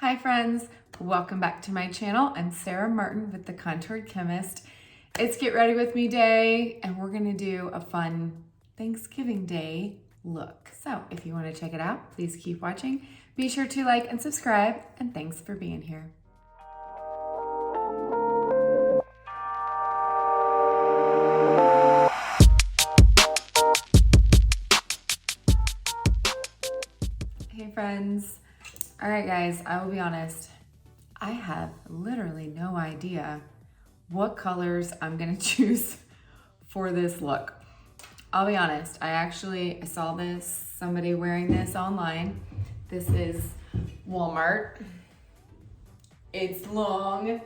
Hi friends, welcome back to my channel. I'm Sarah Martin with The Contoured Chemist. It's Get Ready With Me Day and we're gonna do a fun Thanksgiving Day look. So if you wanna check it out, please keep watching. Be sure to like and subscribe, and thanks for being here. Hey friends. All right, guys, I will be honest. I have literally no idea what colors I'm gonna choose for this look. I'll be honest, I saw somebody wearing this online. This is Walmart. It's long.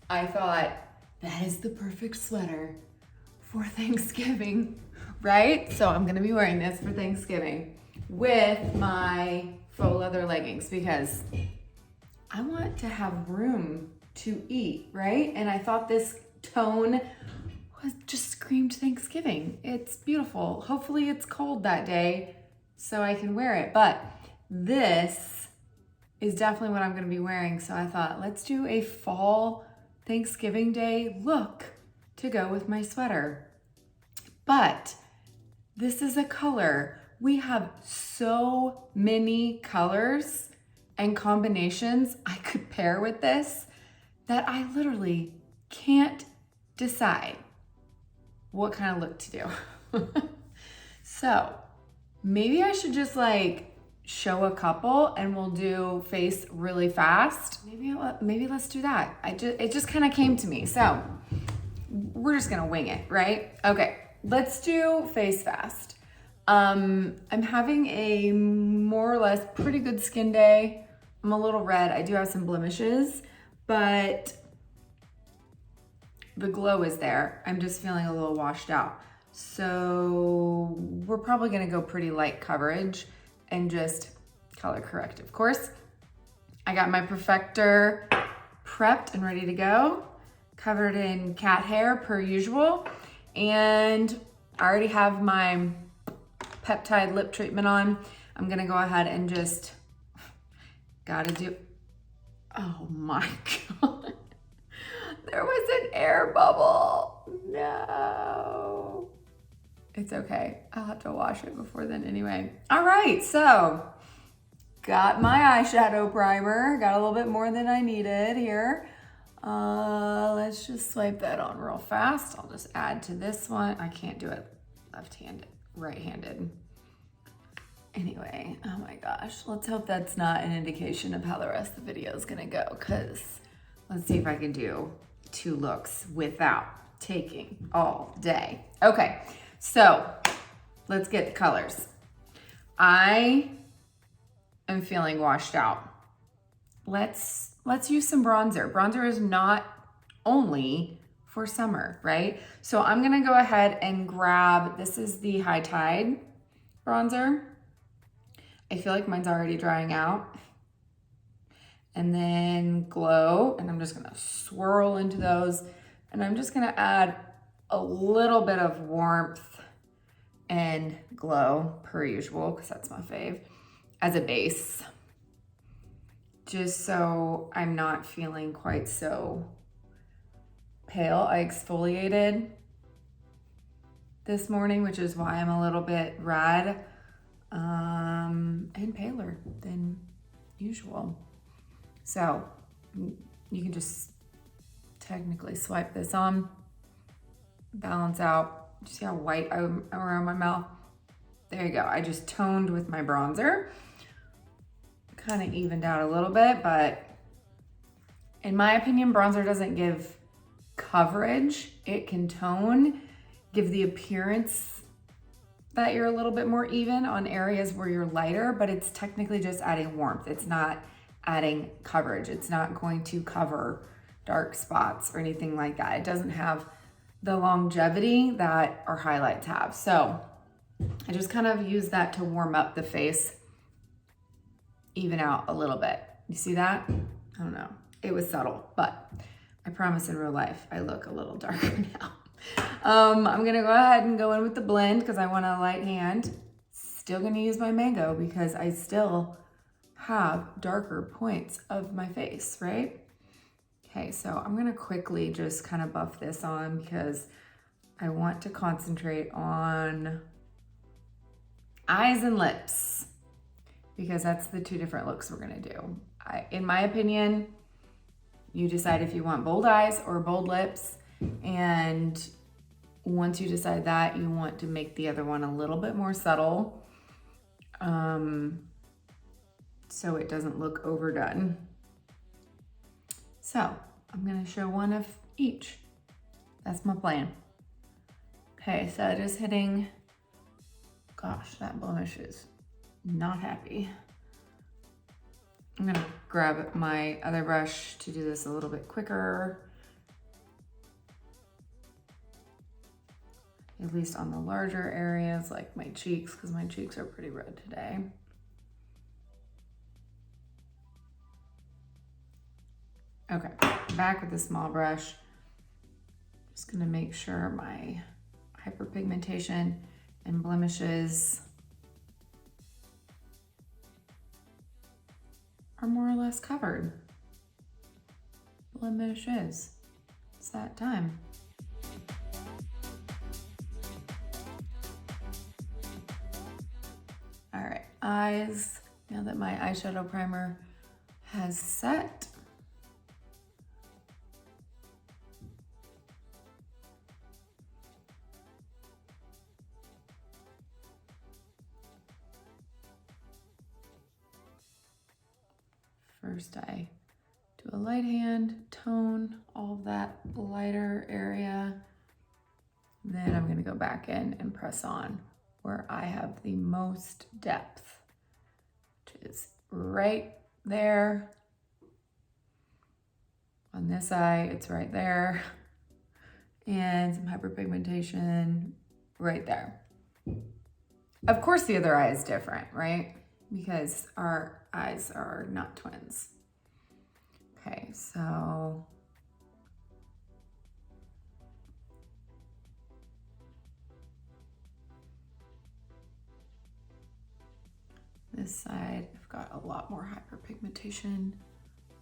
I thought, that is the perfect sweater for Thanksgiving, right? So I'm gonna be wearing this for Thanksgiving with my faux leather leggings because I want to have room to eat, right? And I thought this tone just screamed Thanksgiving. It's beautiful. Hopefully it's cold that day so I can wear it, but this is definitely what I'm gonna be wearing. So I thought, let's do a fall Thanksgiving Day look to go with my sweater. But this is a color. We have so many colors and combinations I could pair with this that I literally can't decide what kind of look to do. So maybe I should just show a couple and we'll do face really fast. Maybe let's do that. It just kind of came to me. So we're just gonna wing it, right? Okay, let's do face fast. I'm having a more or less pretty good skin day. I'm a little red. I do have some blemishes, but the glow is there. I'm just feeling a little washed out. So we're probably gonna go pretty light coverage and just color correct, of course. I got my Perfector prepped and ready to go, covered in cat hair per usual. And I already have my peptide lip treatment on. I'm gonna go ahead and just, oh my God. There was an air bubble. No. It's okay. I'll have to wash it before then anyway. All right, so got my eyeshadow primer. Got a little bit more than I needed here. Let's just swipe that on real fast. I'll just add to this one. I can't do it left-handed, right-handed. Anyway, oh my gosh, let's hope that's not an indication of how the rest of the video is gonna go, because let's see if I can do two looks without taking all day. Okay, so let's get the colors. I am feeling washed out. Let's use some bronzer. Bronzer is not only for summer, right? So I'm gonna go ahead and grab, this is the High Tide bronzer. I feel like mine's already drying out. And then Glow, and I'm just gonna swirl into those, and I'm just gonna add a little bit of warmth and glow per usual, because that's my fave, as a base. Just so I'm not feeling quite so pale. I exfoliated this morning, which is why I'm a little bit red and paler than usual. So you can just technically swipe this on, balance out. You see how white I'm around my mouth? There you go. I just toned with my bronzer. Kind of evened out a little bit, but in my opinion, bronzer doesn't give coverage. It can tone, give the appearance that you're a little bit more even on areas where you're lighter, but it's technically just adding warmth. It's not adding coverage. It's not going to cover dark spots or anything like that. It doesn't have the longevity that our highlights have. So I just kind of use that to warm up the face, even out a little bit. You see that? I don't know. It was subtle, but I promise in real life, I look a little darker now. I'm gonna go ahead and go in with the blend because I want a light hand. Still gonna use my mango because I still have darker points of my face, right? Okay, so I'm gonna quickly just kind of buff this on because I want to concentrate on eyes and lips because that's the two different looks we're gonna do. In my opinion, you decide if you want bold eyes or bold lips, and once you decide that, you want to make the other one a little bit more subtle, so it doesn't look overdone. So I'm gonna show one of each. That's my plan. Okay, so just hitting, gosh, that blemish is not happy. I'm gonna grab my other brush to do this a little bit quicker, at least on the larger areas like my cheeks, because my cheeks are pretty red today. Okay, back with the small brush. Just gonna make sure my hyperpigmentation and blemishes are more or less covered. Blemishes, it's that time. All right, eyes. Now that my eyeshadow primer has set, first I do a light hand, tone all of that lighter area. Then I'm gonna go back in and press on where I have the most depth, which is right there. On this eye, it's right there. And some hyperpigmentation right there. Of course, the other eye is different, right? Because our eyes are not twins. Okay, so this side, I've got a lot more hyperpigmentation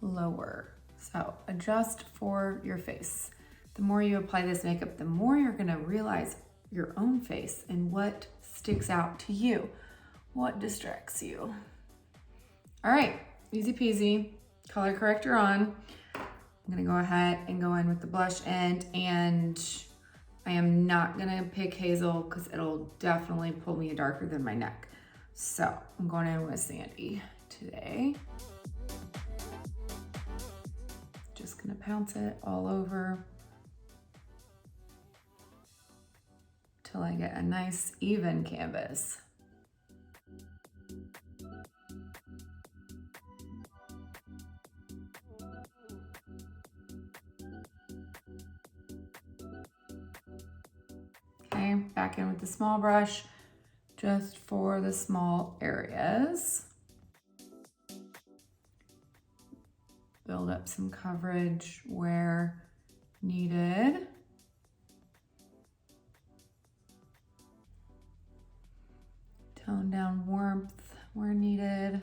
lower. So adjust for your face. The more you apply this makeup, the more you're gonna realize your own face and what sticks out to you, what distracts you. All right, easy peasy, color corrector on. I'm gonna go ahead and go in with the blush end, and I am not gonna pick Hazel because it'll definitely pull me darker than my neck. So I'm going in with Sandy today. Just gonna pounce it all over till I get a nice even canvas. Okay, back in with the small brush, just for the small areas. Build up some coverage where needed. Tone down warmth where needed.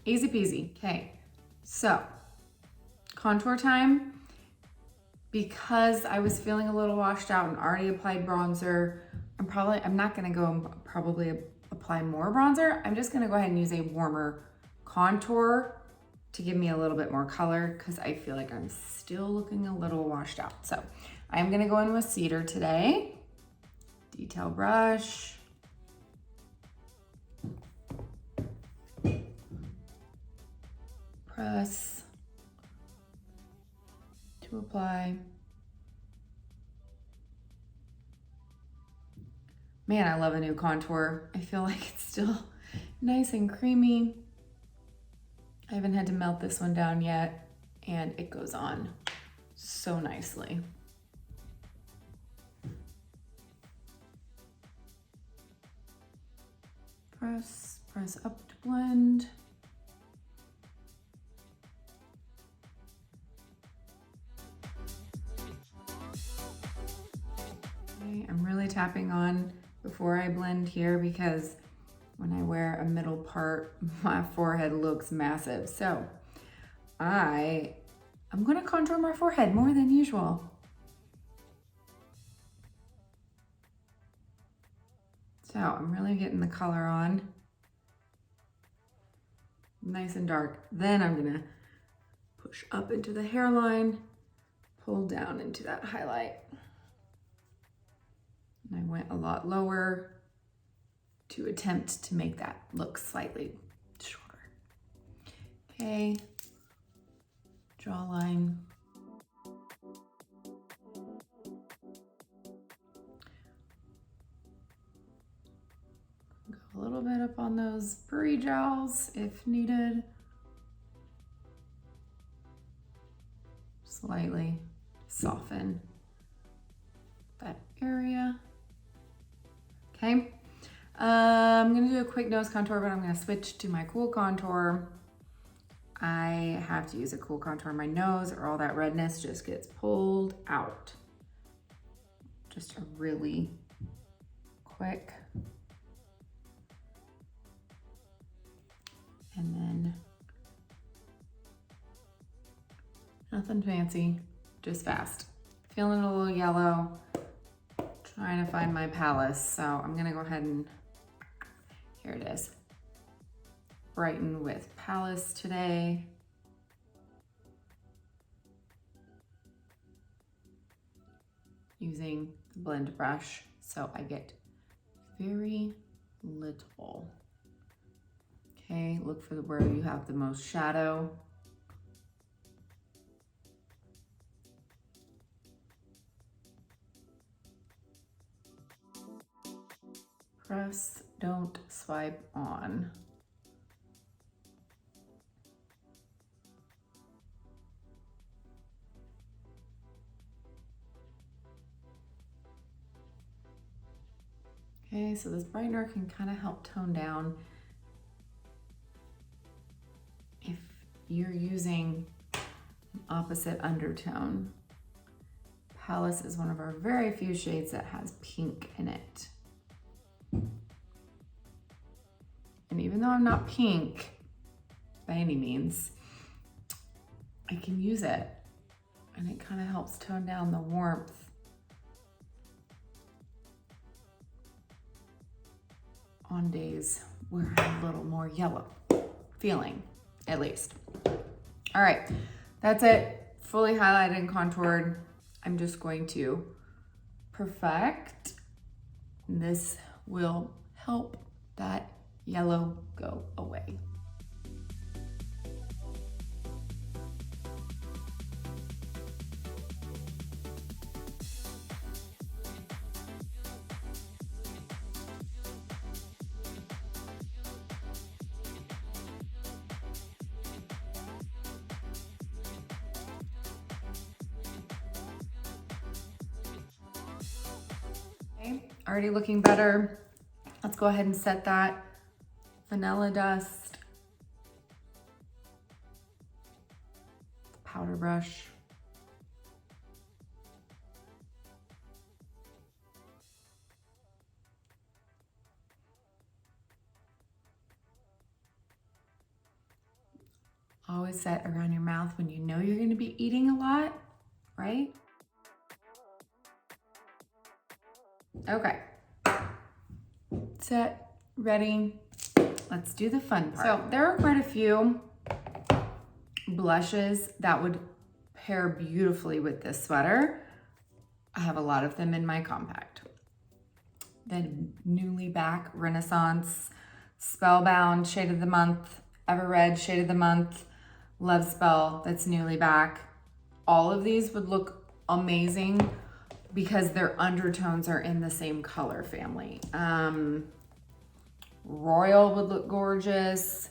Easy peasy. Okay, so contour time. Because I was feeling a little washed out and already applied bronzer, I'm not gonna go and probably apply more bronzer. I'm just gonna go ahead and use a warmer contour to give me a little bit more color because I feel like I'm still looking a little washed out. So I'm gonna go in with Cedar today. Detail brush. Press to apply. Man, I love a new contour. I feel like it's still nice and creamy. I haven't had to melt this one down yet, and it goes on so nicely. Press up to blend. tapping on before I blend here because when I wear a middle part, my forehead looks massive. So I'm gonna contour my forehead more than usual. So I'm really getting the color on. Nice and dark. Then I'm gonna push up into the hairline, pull down into that highlight. And I went a lot lower to attempt to make that look slightly shorter. Okay, jawline. Go a little bit up on those brie jowls if needed. Slightly soften that area. Okay, I'm gonna do a quick nose contour, but I'm gonna switch to my cool contour. I have to use a cool contour on my nose or all that redness just gets pulled out. Just a really quick. And then nothing fancy, just fast. Feeling a little yellow, trying to find my palace. So I'm gonna go ahead and, here it is. Brighten with Palace today. Using the blend brush, so I get very little. Okay, look for where you have the most shadow. Press, don't swipe on. Okay, so this brightener can kind of help tone down if you're using an opposite undertone. Palace is one of our very few shades that has pink in it. And even though I'm not pink by any means, I can use it and it kind of helps tone down the warmth. On days where I'm a little more yellow feeling, at least. All right, that's it. Fully highlighted and contoured. I'm just going to perfect. This will help that yellow go away. Okay, already looking better. Let's go ahead and set that vanilla dust, powder brush. Always set around your mouth when you know you're going to be eating a lot, right? Okay. Set, ready. Let's do the fun part. So there are quite a few blushes that would pair beautifully with this sweater. I have a lot of them in my compact. The Newly Back Renaissance, Spellbound Shade of the Month, Ever Red Shade of the Month, Love Spell, that's Newly Back. All of these would look amazing because their undertones are in the same color family. Royal would look gorgeous.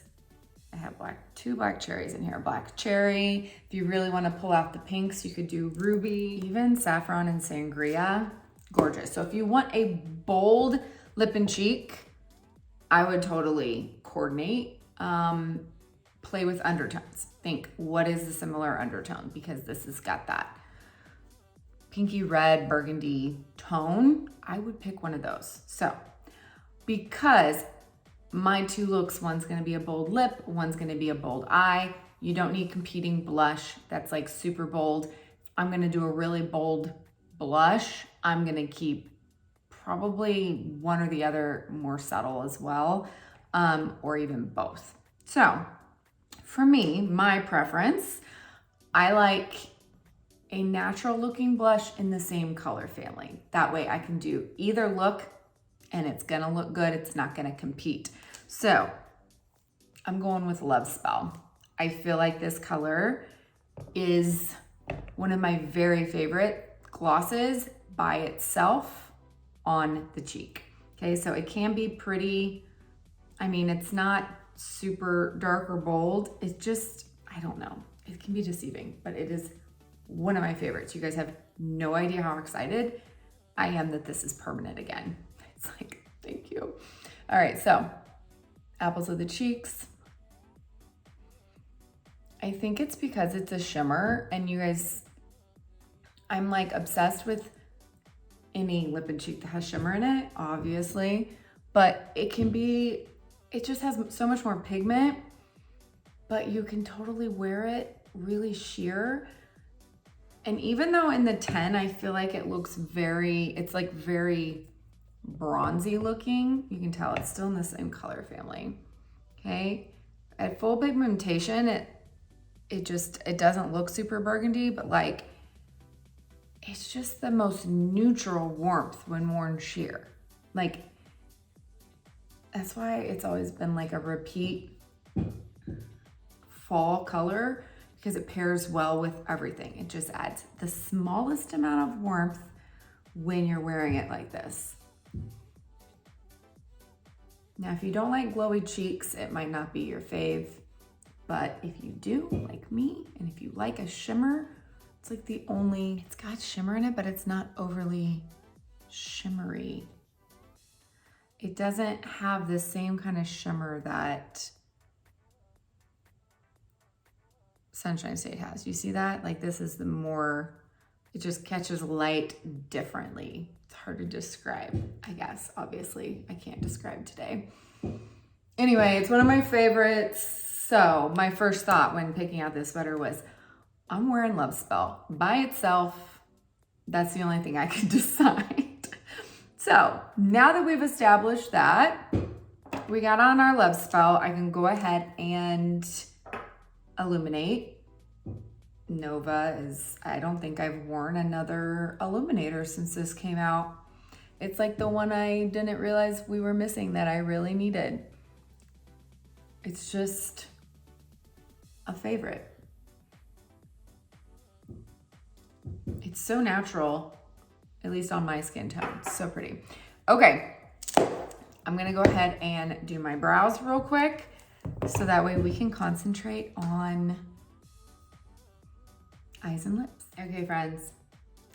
I have two black cherries in here. Black cherry. If you really want to pull out the pinks, you could do ruby. Even saffron and sangria, gorgeous. So if you want a bold lip and cheek, I would totally coordinate. Play with undertones. Think, what is the similar undertone? Because this has got that pinky red burgundy tone, I would pick one of those. So because my two looks, one's gonna be a bold lip, one's gonna be a bold eye. You don't need competing blush that's like super bold. I'm gonna do a really bold blush. I'm gonna keep probably one or the other more subtle as well, or even both. So for me, my preference, I like a natural looking blush in the same color family. That way I can do either look and it's gonna look good. It's not gonna compete. So I'm going with Love Spell. I feel like this color is one of my very favorite glosses by itself on the cheek. Okay, so it can be pretty, I mean, it's not super dark or bold. It's just, I don't know. It can be deceiving, but it is one of my favorites. You guys have no idea how excited I am that this is permanent again. It's like, thank you. All right, so apples of the cheeks. I think it's because it's a shimmer, and you guys, I'm like obsessed with any lip and cheek that has shimmer in it, obviously, but it can be, it just has so much more pigment, but you can totally wear it really sheer. And even though in the 10, I feel like it looks very, it's like very bronzy looking, you can tell it's still in the same color family, okay? At full pigmentation, it doesn't look super burgundy, but like, it's just the most neutral warmth when worn sheer. Like, that's why it's always been like a repeat fall color, because it pairs well with everything. It just adds the smallest amount of warmth when you're wearing it like this. Now, if you don't like glowy cheeks, it might not be your fave, but if you do, like me, and if you like a shimmer, it's like the only, it's got shimmer in it, but it's not overly shimmery. It doesn't have the same kind of shimmer that Sunshine State has. You see that? Like, this is the more, it just catches light differently. It's hard to describe, I guess. Obviously, I can't describe today. Anyway, it's one of my favorites. So my first thought when picking out this sweater was, I'm wearing Love Spell. By itself, that's the only thing I could decide. So now that we've established that, we got on our Love Spell, I can go ahead and illuminate. Nova is, I don't think I've worn another illuminator since this came out. It's like the one I didn't realize we were missing that I really needed. It's just a favorite. It's so natural, at least on my skin tone. It's so pretty. Okay, I'm gonna go ahead and do my brows real quick so that way we can concentrate on eyes and lips. Okay, friends,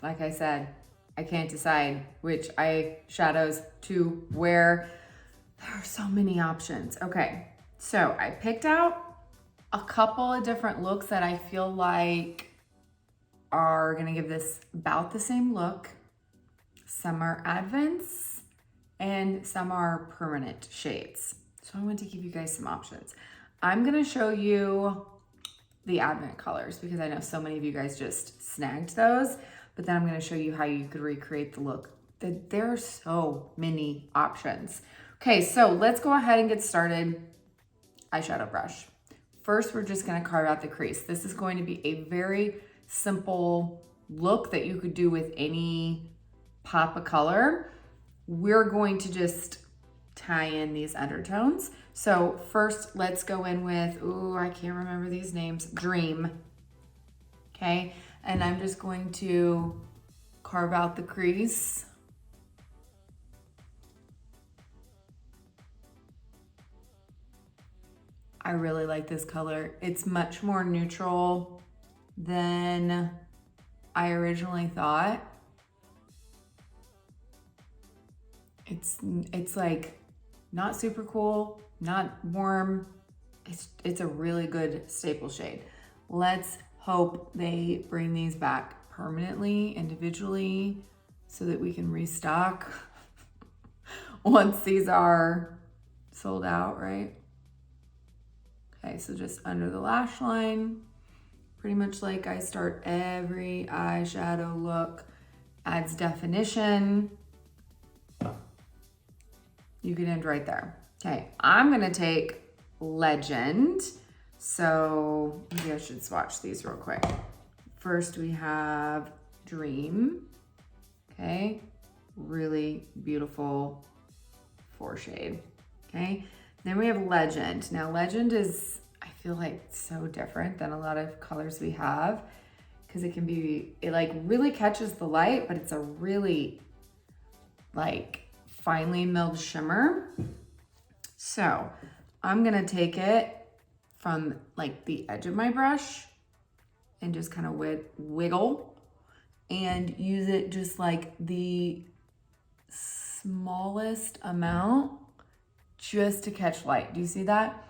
like I said, I can't decide which eyeshadows to wear. There are so many options. Okay, so I picked out a couple of different looks that I feel like are gonna give this about the same look. Some are advents and some are permanent shades. So I want to give you guys some options. I'm gonna show you the advent colors because I know so many of you guys just snagged those, but then I'm gonna show you how you could recreate the look. There are so many options. Okay, so let's go ahead and get started. Eyeshadow brush. First, we're just gonna carve out the crease. This is going to be a very simple look that you could do with any pop of color. We're going to just tie in these undertones. So first, let's go in with, ooh, I can't remember these names, Dream. Okay, and I'm just going to carve out the crease. I really like this color. It's much more neutral than I originally thought. It's like not super cool, not warm. It's a really good staple shade. Let's hope they bring these back permanently, individually, so that we can restock once these are sold out, right? Okay, so just under the lash line, pretty much like I start every eyeshadow look, adds definition. You can end right there. Okay, I'm gonna take Legend. So maybe I should swatch these real quick. First we have Dream. Okay, really beautiful 4 shade. Okay, then we have Legend. Now Legend is, I feel like, so different than a lot of colors we have, because it can be, it like really catches the light, but it's a really like finely milled shimmer. So I'm gonna take it from like the edge of my brush and just kind of wiggle and use it just like the smallest amount just to catch light. Do you see that?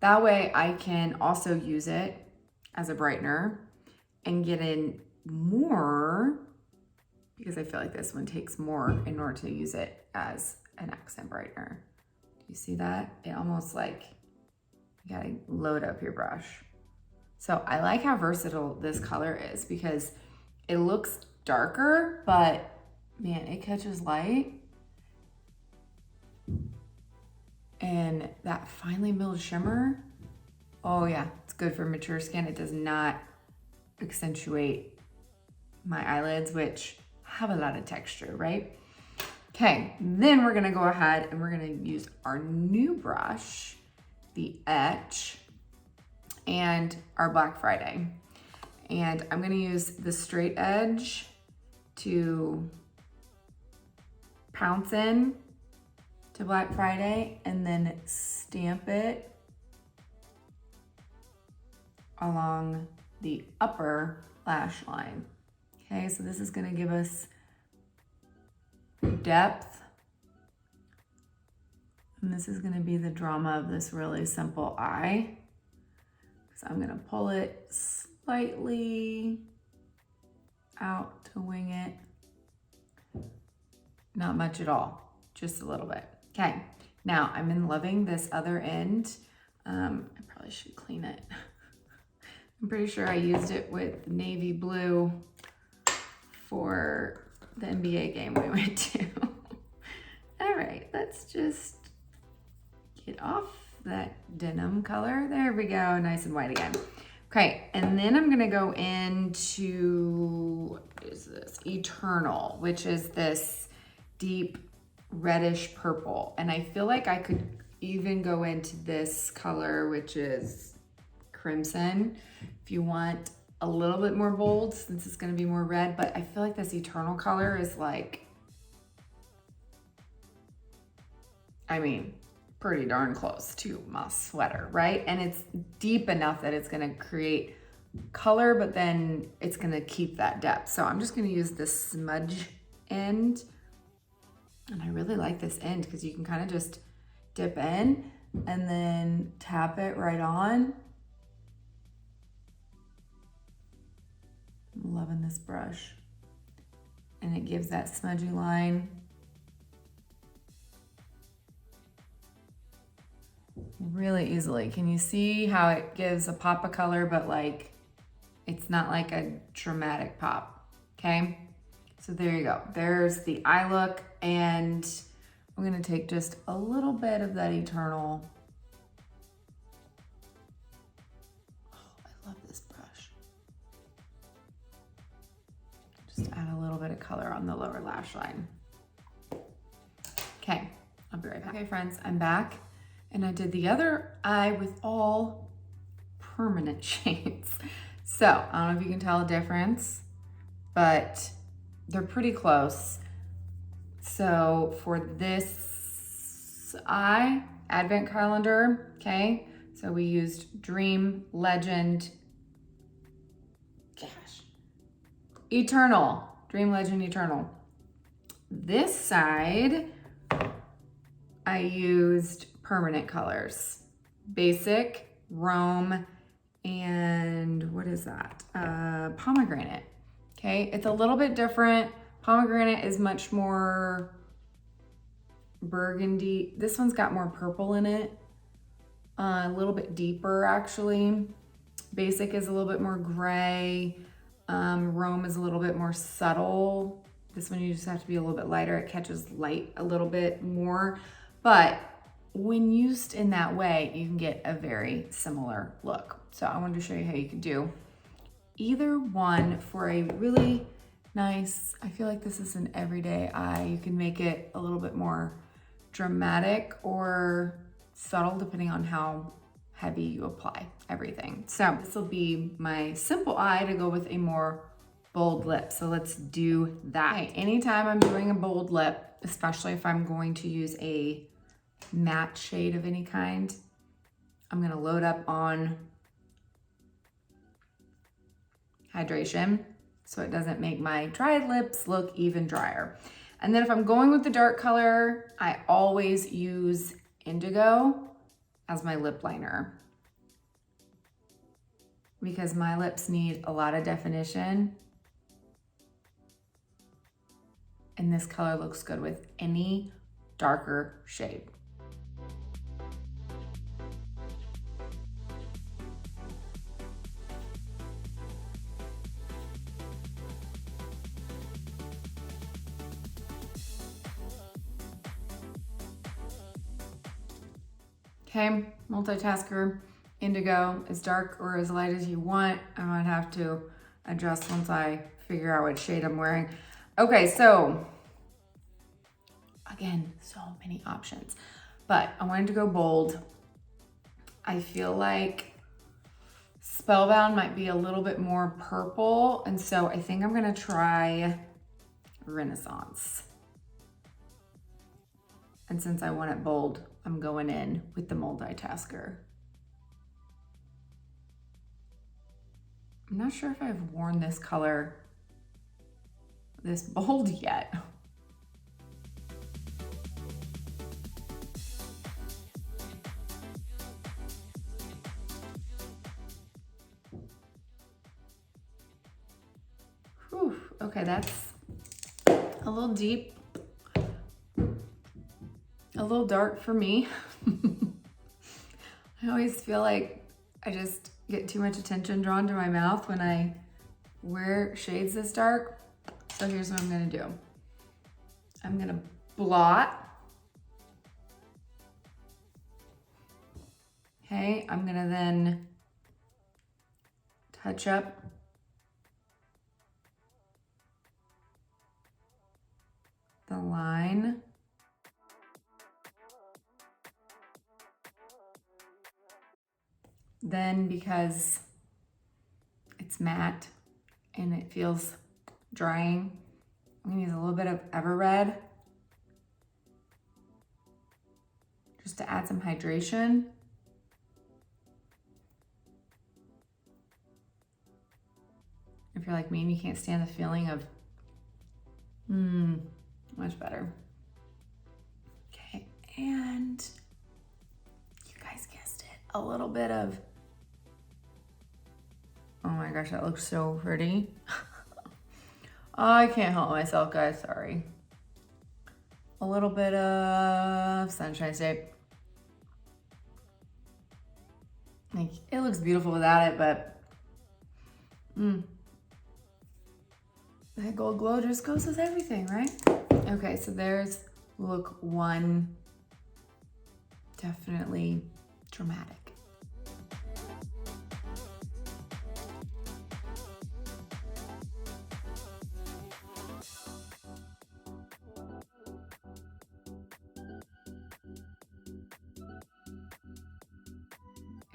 That way I can also use it as a brightener and get in more, because I feel like this one takes more in order to use it as an accent brightener. Do you see that? It almost like, you gotta load up your brush. So I like how versatile this color is, because it looks darker, but man, it catches light. And that finely milled shimmer, oh yeah, it's good for mature skin. It does not accentuate my eyelids, which have a lot of texture, right? Okay, then we're gonna go ahead and we're gonna use our new brush, the Etch, and our Black Friday. And I'm gonna use the straight edge to pounce in to Black Friday and then stamp it along the upper lash line. Okay, so this is gonna give us depth. And this is gonna be the drama of this really simple eye. So I'm gonna pull it slightly out to wing it. Not much at all, just a little bit. Okay, now I'm loving this other end. I probably should clean it. I'm pretty sure I used it with navy blue for the NBA game we went to. All right, let's just get off that denim color. There we go, nice and white again. Okay, and then I'm gonna go into, what is this? Eternal, which is this deep reddish purple. And I feel like I could even go into this color, which is crimson, if you want a little bit more bold, since it's gonna be more red, but I feel like this Eternal color is like, I mean, pretty darn close to my sweater, right? And it's deep enough that it's gonna create color, but then it's gonna keep that depth. So I'm just gonna use this smudge end. And I really like this end because you can kind of just dip in and then tap it right on. I'm loving this brush. And it gives that smudgy line. Really easily. Can you see how it gives a pop of color, but like, it's not like a dramatic pop, okay? So there you go. There's the eye look, and I'm gonna take just a little bit of that Eternal. Oh, I love this brush. Just add a little bit of color on the lower lash line. Okay, I'll be right back. Okay, friends, I'm back. And I did the other eye with all permanent shades. So I don't know if you can tell a difference, but they're pretty close. So for this eye, advent calendar, okay? So we used Dream, Legend, Eternal, Dream, Legend, Eternal. This side, I used permanent colors. Basic, Rome, and what is that? Pomegranate. Okay, it's a little bit different. Pomegranate is much more burgundy. This one's got more purple in it. A little bit deeper actually. Basic is a little bit more gray. Rome is a little bit more subtle. This one you just have to be a little bit lighter. It catches light a little bit more. But when used in that way, you can get a very similar look. So I wanted to show you how you could do either one for a really nice, I feel like this is an everyday eye. You can make it a little bit more dramatic or subtle depending on how heavy you apply everything. So this will be my simple eye to go with a more bold lip. So let's do that. Okay, anytime I'm doing a bold lip, especially if I'm going to use a matte shade of any kind, I'm gonna load up on hydration so it doesn't make my dried lips look even drier. And then if I'm going with the dark color, I always use indigo as my lip liner because my lips need a lot of definition. And this color looks good with any darker shade. Okay, multitasker, indigo, as dark or as light as you want. I might have to adjust once I figure out what shade I'm wearing. Okay, so again, so many options, but I wanted to go bold. I feel like Spellbound might be a little bit more purple, and so I think I'm gonna try Renaissance. And since I want it bold, I'm going in with the multitasker. I'm not sure if I've worn this color this bold yet. Whew, okay, that's a little deep. A little dark for me. I always feel like I just get too much attention drawn to my mouth when I wear shades this dark. So here's what I'm gonna do. I'm gonna blot. Okay, I'm gonna then touch up the line. Then because it's matte and it feels drying, I'm gonna use a little bit of Everred just to add some hydration. If you're like me and you can't stand the feeling of, much better. Okay, and you guys guessed it, a little bit of, oh my gosh, that looks so pretty. I can't help myself, guys, sorry. A little bit of Sunshine State. Like, it looks beautiful without it, but that gold glow just goes with everything, right? Okay, so there's look one. Definitely dramatic.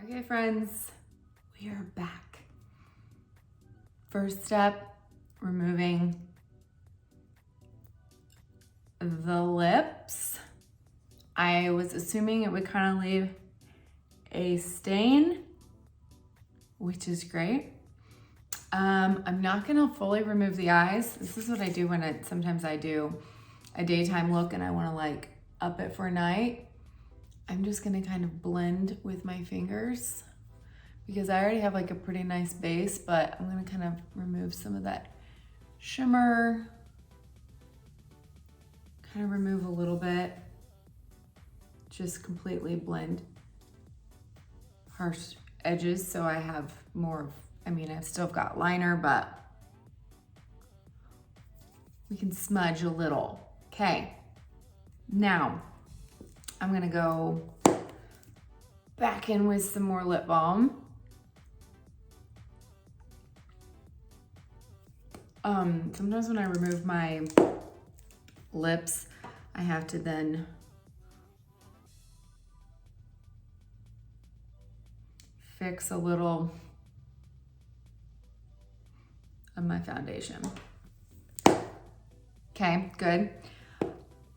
Okay, friends, we are back. First step, removing the lips. I was assuming it would kind of leave a stain, which is great. I'm not gonna fully remove the eyes. This is what I do when sometimes I do a daytime look and I wanna like up it for night. I'm just gonna kind of blend with my fingers because I already have like a pretty nice base, but I'm gonna kind of remove some of that shimmer, kind of remove a little bit, just completely blend harsh edges so I have more of, I mean, I've still got liner, but we can smudge a little. Okay, now I'm gonna go back in with some more lip balm. Sometimes when I remove my lips, I have to then fix a little of my foundation. Okay, good.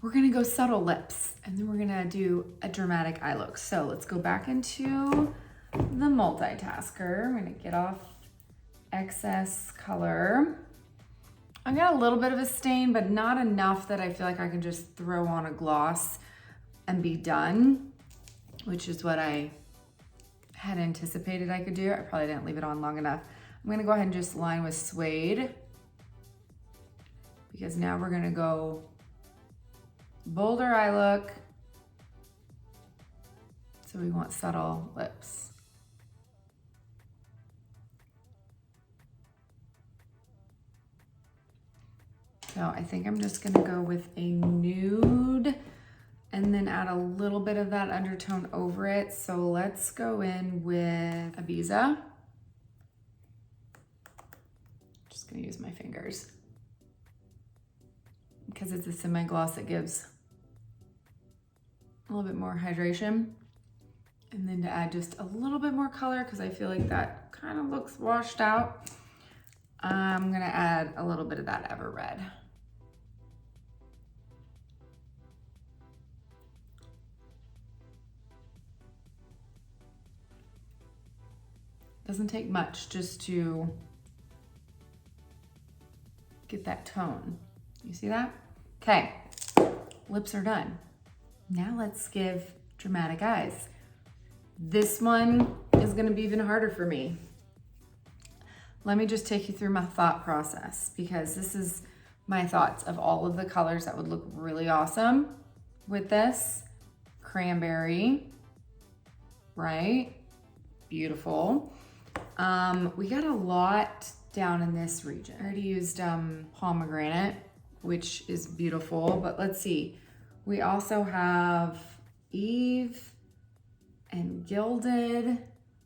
We're gonna go subtle lips and then we're gonna do a dramatic eye look. So let's go back into the multitasker. I'm gonna get off excess color. I got a little bit of a stain, but not enough that I feel like I can just throw on a gloss and be done, which is what I had anticipated I could do. I probably didn't leave it on long enough. I'm gonna go ahead and just line with suede because now we're gonna go bolder eye look. So we want subtle lips. So I think I'm just gonna go with a nude and then add a little bit of that undertone over it. So let's go in with Ibiza. Just gonna use my fingers because it's a semi-gloss that gives a little bit more hydration. And then to add just a little bit more color because I feel like that kind of looks washed out, I'm gonna add a little bit of that Ever Red. Doesn't take much just to get that tone. You see that? Okay, lips are done. Now let's give dramatic eyes. This one is gonna be even harder for me. Let me just take you through my thought process because this is my thoughts of all of the colors that would look really awesome with this. Cranberry, right? Beautiful. We got a lot down in this region. I already used pomegranate, which is beautiful, but let's see. We also have Eve and Gilded.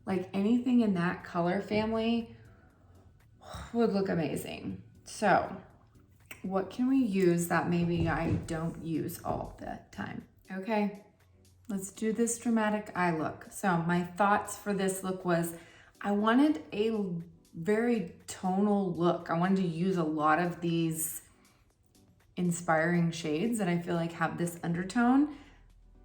Like anything in that color family would look amazing. So what can we use that maybe I don't use all the time? Okay, let's do this dramatic eye look. So my thoughts for this look was I wanted a very tonal look. I wanted to use a lot of these inspiring shades that I feel like have this undertone,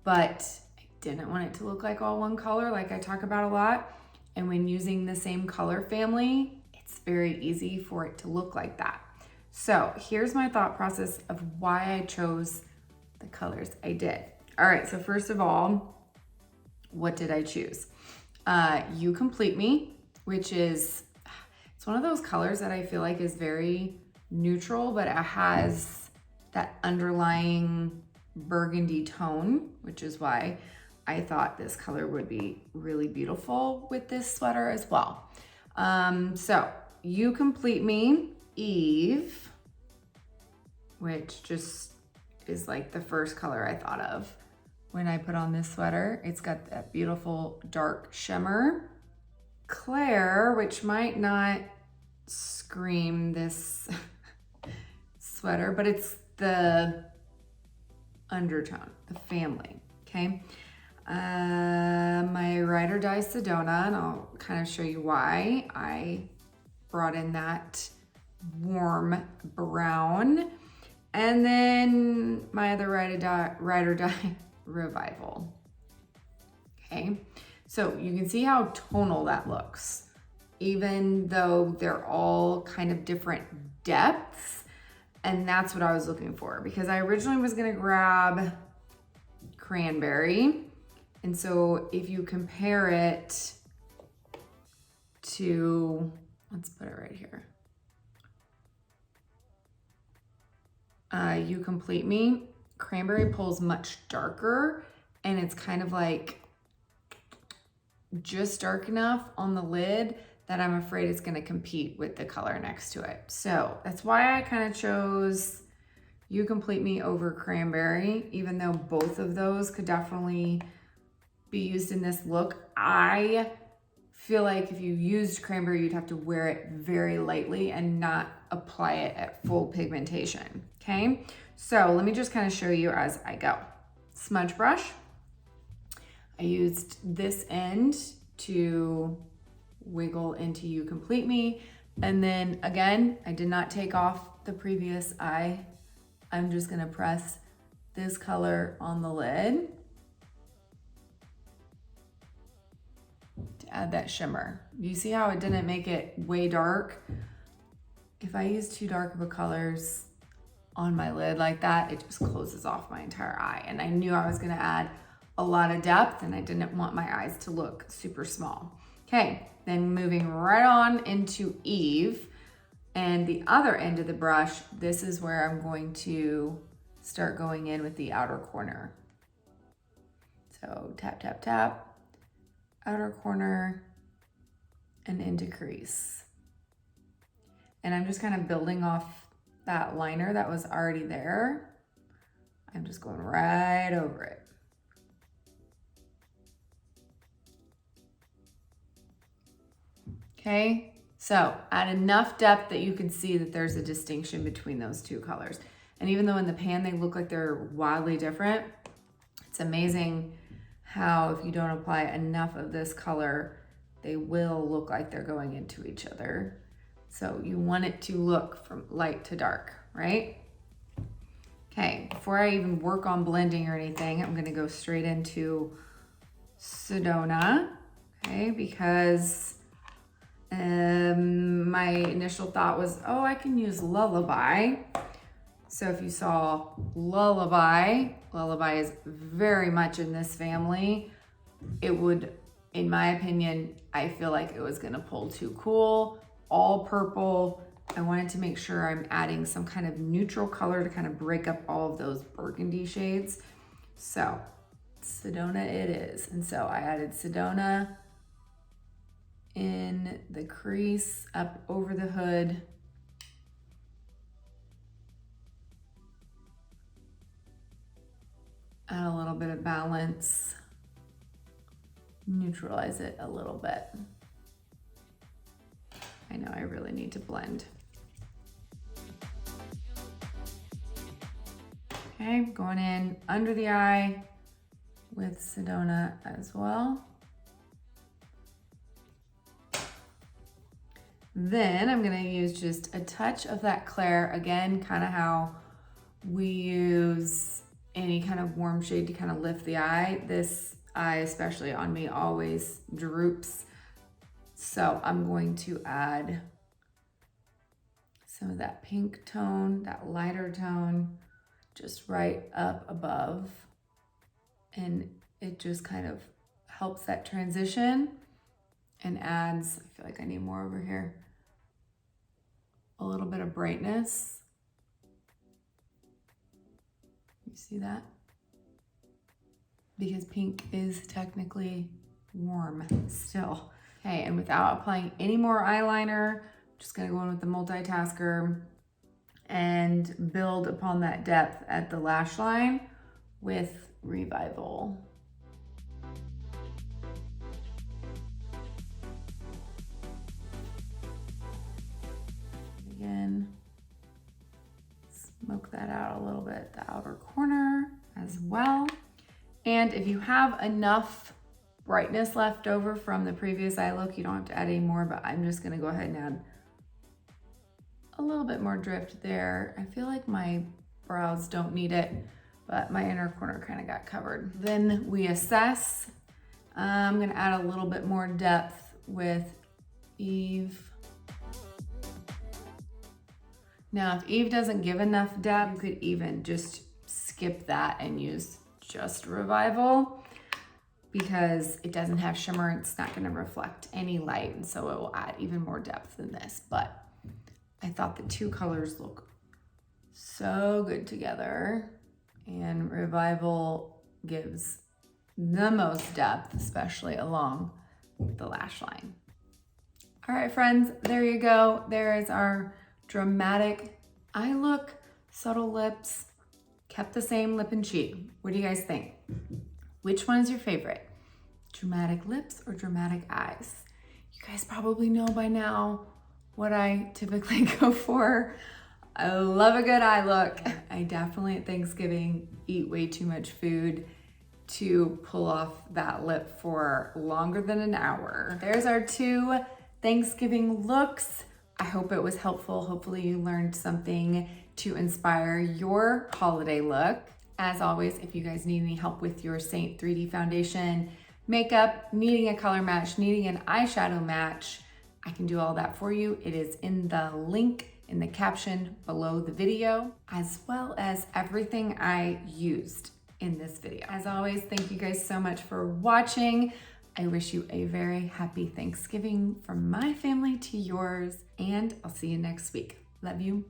but I didn't want it to look like all one color like I talk about a lot. And when using the same color family, it's very easy for it to look like that. So here's my thought process of why I chose the colors I did. All right, so first of all, what did I choose? You Complete Me, which is, it's one of those colors that I feel like is very neutral, but it has that underlying burgundy tone, which is why I thought this color would be really beautiful with this sweater as well. So You Complete Me, Eve, which just is like the first color I thought of when I put on this sweater. It's got that beautiful dark shimmer. Claire, which might not scream this sweater, but it's the undertone, the family, okay? My Ride or Die Sedona, and I'll kind of show you why I brought in that warm brown. And then my other Ride or Die Revival, okay? So you can see how tonal that looks, even though they're all kind of different depths. And that's what I was looking for because I originally was gonna grab Cranberry. And so if you compare it to, let's put it right here. You Complete Me. Cranberry pulls much darker, and it's kind of like just dark enough on the lid that I'm afraid it's gonna compete with the color next to it. So that's why I kind of chose You Complete Me over Cranberry, even though both of those could definitely be used in this look. I feel like if you used Cranberry, you'd have to wear it very lightly and not apply it at full pigmentation, okay? So let me just kind of show you as I go. Smudge brush. I used this end to wiggle into You Complete Me. And then again, I did not take off the previous eye. I'm just gonna press this color on the lid to add that shimmer. You see how it didn't make it way dark? If I use too dark of a colors on my lid like that, it just closes off my entire eye. And I knew I was gonna add a lot of depth and I didn't want my eyes to look super small. Okay, then moving right on into Eve, and the other end of the brush, this is where I'm going to start going in with the outer corner. So tap, tap, tap, outer corner, and into crease. And I'm just kind of building off that liner that was already there. I'm just going right over it. Okay, so add enough depth that you can see that there's a distinction between those two colors. And even though in the pan they look like they're wildly different, it's amazing how if you don't apply enough of this color, they will look like they're going into each other. So you want it to look from light to dark, right? Okay, before I even work on blending or anything, I'm gonna go straight into Sedona, okay, because my initial thought was, oh, I can use Lullaby. So if you saw Lullaby is very much in this family. It would, in my opinion, I feel like it was gonna pull too cool, all purple. I wanted to make sure I'm adding some kind of neutral color to kind of break up all of those burgundy shades. So Sedona it is. And so I added Sedona in the crease up over the hood. Add a little bit of balance, neutralize it a little bit. I know I really need to blend. Okay, going in under the eye with Sedona as well. Then I'm gonna use just a touch of that Claire, again, kind of how we use any kind of warm shade to kind of lift the eye. This eye, especially on me, always droops. So I'm going to add some of that pink tone, that lighter tone, just right up above. And it just kind of helps that transition and adds, I feel like I need more over here, a little bit of brightness. You see that? Because pink is technically warm still. Okay, and without applying any more eyeliner, I'm just gonna go in with the multitasker and build upon that depth at the lash line with Revival. Again, smoke that out a little bit, the outer corner as well. And if you have enough brightness left over from the previous eye look, you don't have to add any more, but I'm just gonna go ahead and add a little bit more drift there. I feel like my brows don't need it, but my inner corner kind of got covered. Then we assess. I'm gonna add a little bit more depth with Eve. Now, if Eve doesn't give enough depth, you could even just skip that and use just Revival, because it doesn't have shimmer. It's not gonna reflect any light, and so it will add even more depth than this. But I thought the two colors look so good together. And Revival gives the most depth, especially along the lash line. All right, friends, there you go. There is our dramatic eye look, subtle lips, kept the same lip and cheek. What do you guys think? Which one is your favorite? Dramatic lips or dramatic eyes? You guys probably know by now what I typically go for. I love a good eye look. I definitely at Thanksgiving eat way too much food to pull off that lip for longer than an hour. There's our 2 Thanksgiving looks. I hope it was helpful. Hopefully you learned something to inspire your holiday look. As always, if you guys need any help with your Seint IIID Foundation makeup, needing a color match, needing an eyeshadow match, I can do all that for you. It is in the link in the caption below the video, as well as everything I used in this video. As always, thank you guys so much for watching. I wish you a very happy Thanksgiving from my family to yours, and I'll see you next week. Love you.